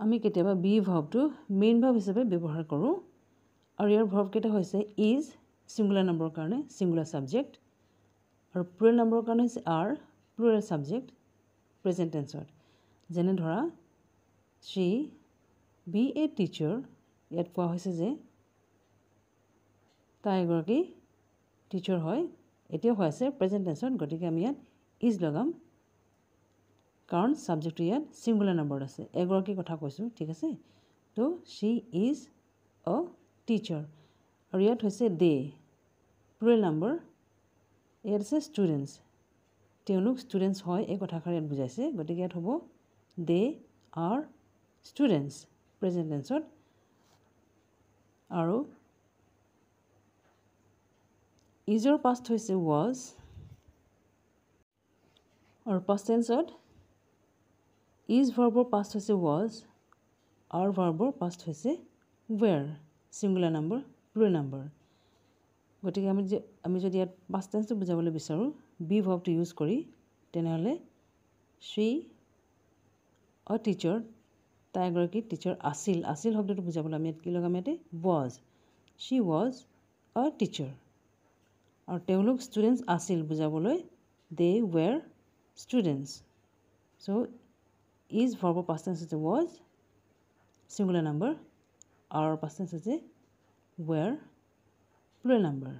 আমি কেতিয়াবা B ভাৰ্বটো main verb হিচাপে ব্যৱহাৰ কৰোঁ আৰু ইয়াৰ ভাৰ্ব কেইটা হৈছে ইজ সিঙ্গুলাৰ নম্বৰৰ কাৰণে সিঙ্গুলাৰ সাবজেক্ট আৰু প্লুৰেল নম্বৰৰ কাৰণে হৈছে আৰ প্লুৰেল সাবজেক্ট প্ৰেজেন্ট টেন্সত যেনে ধৰা she be a teacher ইয়াত কোৱা হৈছে যে তাই এগৰাকী টিচাৰ হয় এতিয়াও হৈ আছে প্ৰেজেন্ট টেন্সত গতিকে আমি ইয়াত ইজ লগাম কাৰণ সাবজেক্টটো ইয়াত সিঙ্গুলাৰ নম্বৰত আছে এগৰাকী কথা কৈছোঁ ঠিক আছে তো she is a teacher আৰু ইয়াত হৈছে they প্লুৰেল নম্বৰ ইয়াত আছে ষ্টুডেণ্টছ তেওঁলোক ষ্টুডেণ্টছ হয় এই কথাষাৰ ইয়াত বুজাইছে গতিকে ইয়াত হ'ব they are students প্ৰেজেন্ট টেন্সত আৰু ইজৰ পাষ্ট হৈছে was আৰু পাষ্ট টেন্সত ইজ ভাৰ্বৰ পাষ্ট হৈছে was আৰ ভাৰ্বৰ পাষ্ট হৈছে were singular number plural number গতিকে আমি যদি ইয়াত পাষ্ট টেন্সটো বুজাবলৈ বিচাৰোঁ বি ভাৰ্বটো ইউজ কৰি তেনেহ'লে she a teacher তাই এগৰাকী টিচাৰ আছিল আছিল শব্দটো বুজাবলৈ আমি ইয়াত কি লগাম ইয়াতে was she was a teacher আৰু তেওঁলোক ষ্টুডেণ্টছ আছিল বুজাবলৈ they were students so is ভাৰ্বৰ পাষ্ট টেন্স হৈছে was সিঙ্গুলাৰ নম্বৰ আৰু পাষ্ট টেন্স হৈছে were প্লুৰেল নম্বৰ